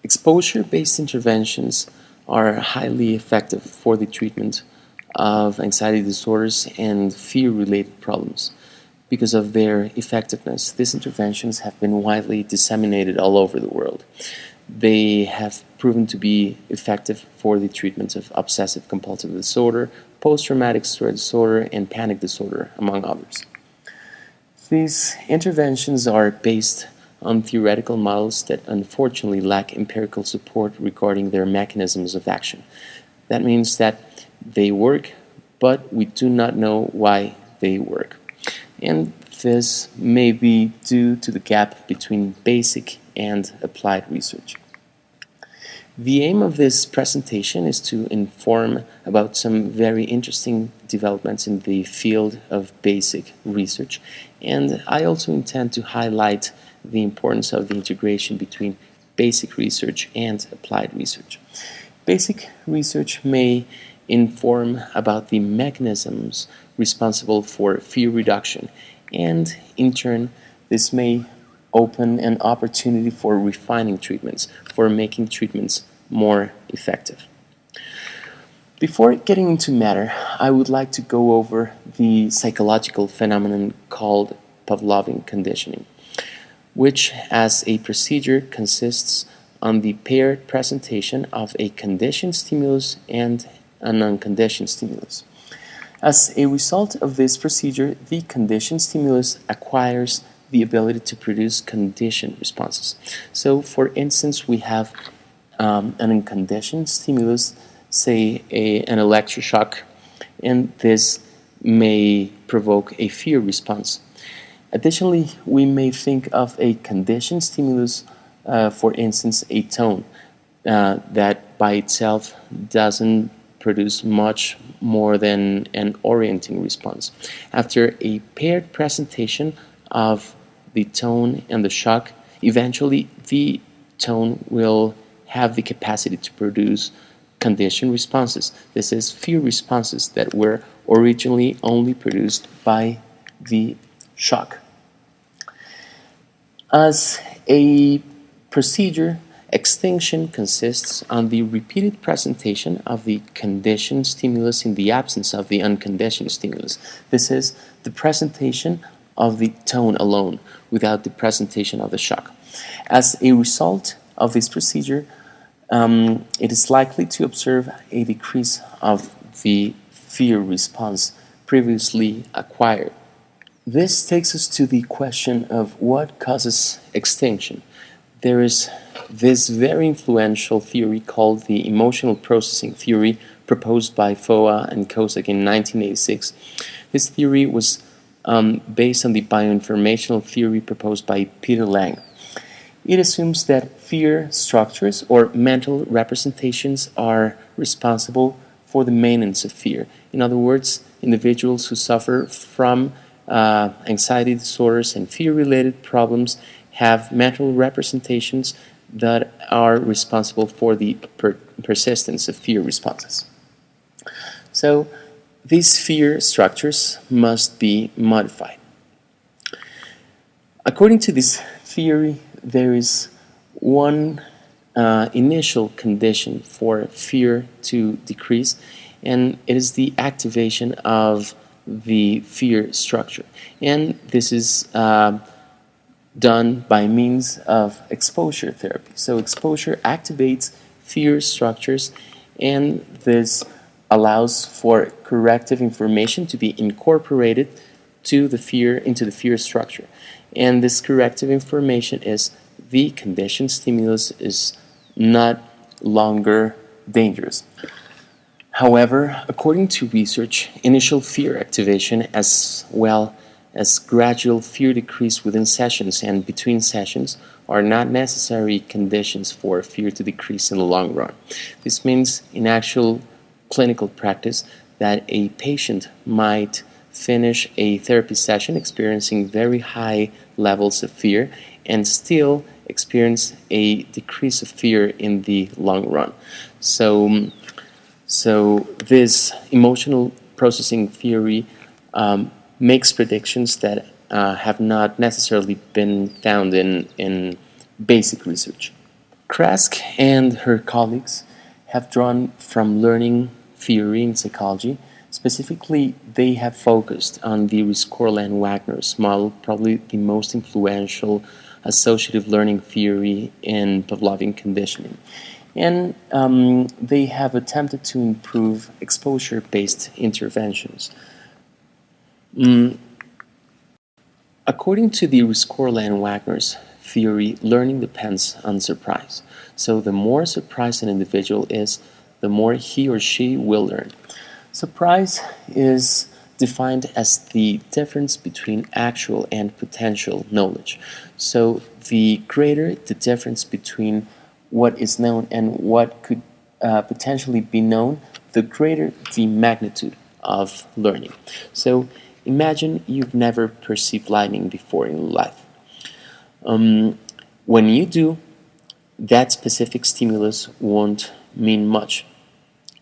Exposure-based interventions are highly effective for the treatment of anxiety disorders and fear-related problems. Because of their effectiveness, these interventions have been widely disseminated all over the world. They have proven to be effective for the treatment of obsessive-compulsive disorder, post-traumatic stress disorder, and panic disorder, among others. These interventions are based on theoretical models that unfortunately lack empirical support regarding their mechanisms of action. That means that they work, but we do not know why they work. And this may be due to the gap between basic and applied research. The aim of this presentation is to inform about some very interesting developments in the field of basic research, and I also intend to highlight the importance of the integration between basic research and applied research. Basic research may inform about the mechanisms responsible for fear reduction, and in turn this may open an opportunity for refining treatments, for making treatments more effective. Before getting into matter, I would like to go over the psychological phenomenon called Pavlovian conditioning, which as a procedure consists on the paired presentation of a conditioned stimulus and an unconditioned stimulus. As a result of this procedure, the conditioned stimulus acquires the ability to produce conditioned responses. So, for instance, we have an unconditioned stimulus, say an electroshock, and this may provoke a fear response. Additionally, we may think of a conditioned stimulus, for instance, a tone that by itself doesn't produce much more than an orienting response. After a paired presentation of the tone and the shock, eventually the tone will have the capacity to produce conditioned responses. This is fear responses that were originally only produced by the shock. As a procedure, extinction consists on the repeated presentation of the conditioned stimulus in the absence of the unconditioned stimulus. This is the presentation of the tone alone, without the presentation of the shock. As a result of this procedure, it is likely to observe a decrease of the fear response previously acquired. This takes us to the question of what causes extinction. There is this very influential theory called the emotional processing theory, proposed by Foa and Kozak in 1986. This theory was based on the bioinformational theory proposed by Peter Lang. It assumes that fear structures or mental representations are responsible for the maintenance of fear. In other words, individuals who suffer from anxiety disorders and fear-related problems have mental representations that are responsible for the persistence of fear responses. So these fear structures must be modified. According to this theory, there is one initial condition for fear to decrease, and it is the activation of the fear structure. And this is done by means of exposure therapy. So exposure activates fear structures, and this allows for corrective information to be incorporated into the fear structure. And this corrective information is the conditioned stimulus is not longer dangerous. However, according to research, initial fear activation as well as gradual fear decrease within sessions and between sessions are not necessary conditions for fear to decrease in the long run. This means, in actual clinical practice, that a patient might finish a therapy session experiencing very high levels of fear and still experience a decrease of fear in the long run. So this emotional processing theory makes predictions that have not necessarily been found in basic research. Krask and her colleagues have drawn from learning theory in psychology. Specifically, they have focused on the Rescorla-Wagner's model, probably the most influential associative learning theory in Pavlovian conditioning. And they have attempted to improve exposure-based interventions. According to the Rescorla-Wagner's theory, learning depends on surprise. So the more surprised an individual is, the more he or she will learn. Surprise is defined as the difference between actual and potential knowledge. So the greater the difference between what is known and what could potentially be known, the greater the magnitude of learning. So imagine you've never perceived lightning before in life. When you do, that specific stimulus won't mean much.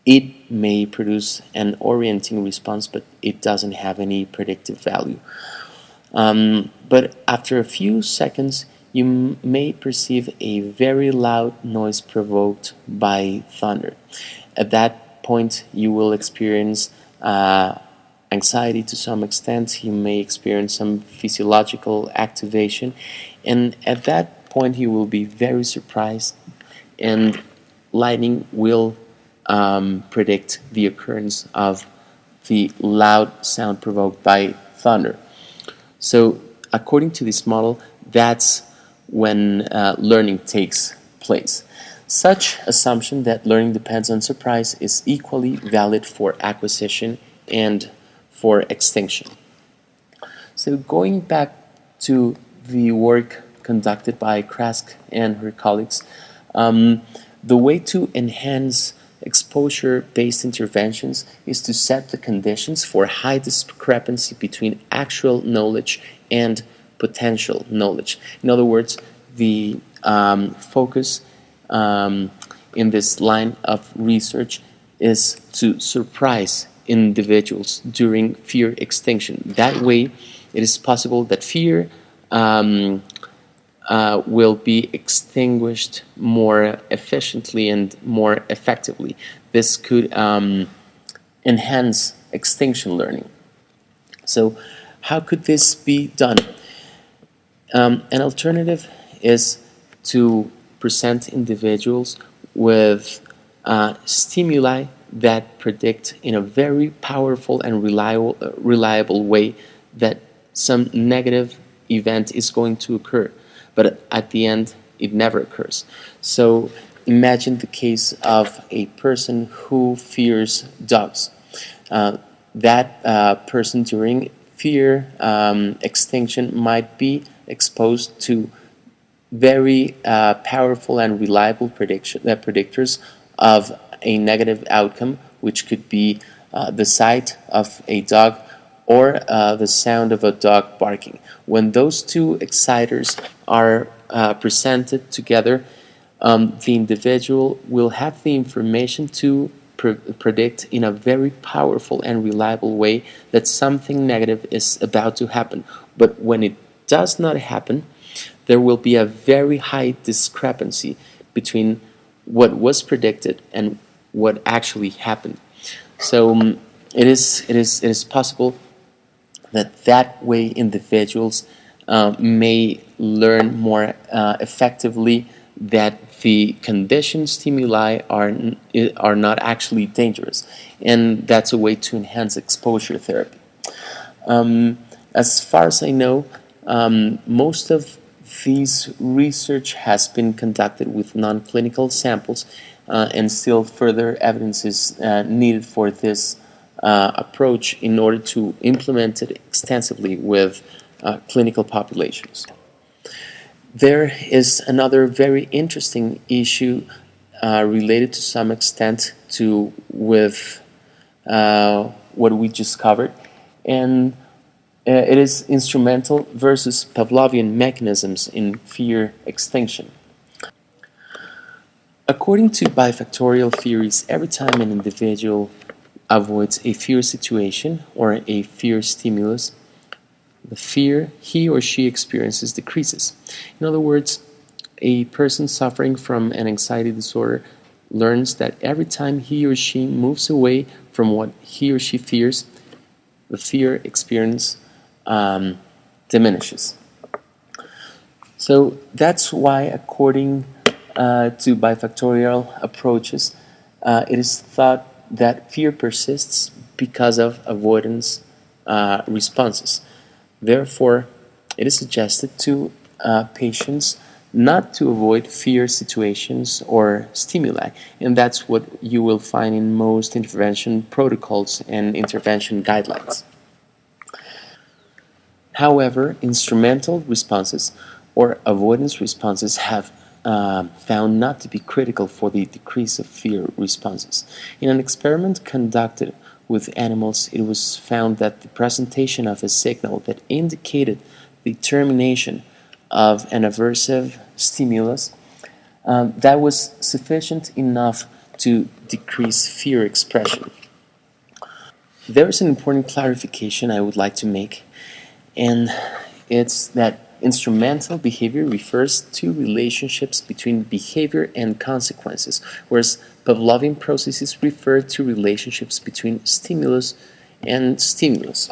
It may produce an orienting response, but it doesn't have any predictive value. But after a few seconds, you may perceive a very loud noise provoked by thunder. At that point, you will experience anxiety to some extent. You may experience some physiological activation, and at that point, you will be very surprised, and lightning will predict the occurrence of the loud sound provoked by thunder. So, according to this model, that's when learning takes place. Such assumption that learning depends on surprise is equally valid for acquisition and for extinction. So, going back to the work conducted by Krask and her colleagues, the way to enhance exposure-based interventions is to set the conditions for high discrepancy between actual knowledge and potential knowledge. In other words, the focus in this line of research is to surprise individuals during fear extinction. That way, it is possible that fear will be extinguished more efficiently and more effectively. This could enhance extinction learning. So, how could this be done? An alternative is to present individuals with stimuli that predict in a very powerful and reliable way that some negative event is going to occur, but at the end it never occurs. So imagine the case of a person who fears dogs. That person during fear extinction might be exposed to very powerful and reliable predictors of a negative outcome, which could be the sight of a dog or the sound of a dog barking. When those two exciters are presented together, the individual will have the information to predict in a very powerful and reliable way that something negative is about to happen. But when it does not happen, there will be a very high discrepancy between what was predicted and what actually happened. So it is possible that way individuals may learn more effectively that the conditioned stimuli are not actually dangerous, and that's a way to enhance exposure therapy. As far as I know, most of these research has been conducted with non-clinical samples, and still further evidence is needed for this approach in order to implement it extensively with clinical populations. There is another very interesting issue related to some extent with what we just covered, and it is instrumental versus Pavlovian mechanisms in fear extinction. According to bifactorial theories, every time an individual avoids a fear situation or a fear stimulus, the fear he or she experiences decreases. In other words, A person suffering from an anxiety disorder learns that every time he or she moves away from what he or she fears, the fear experience diminishes. So that's why, according to bifactorial approaches, it is thought that fear persists because of avoidance responses. Therefore, it is suggested to patients not to avoid fear situations or stimuli, and that's what you will find in most intervention protocols and intervention guidelines. However, instrumental responses or avoidance responses have found not to be critical for the decrease of fear responses. In an experiment conducted with animals, it was found that the presentation of a signal that indicated the termination of an aversive stimulus that was sufficient enough to decrease fear expression. There is an important clarification I would like to make, and it's that instrumental behavior refers to relationships between behavior and consequences, whereas Pavlovian processes refer to relationships between stimulus and stimulus.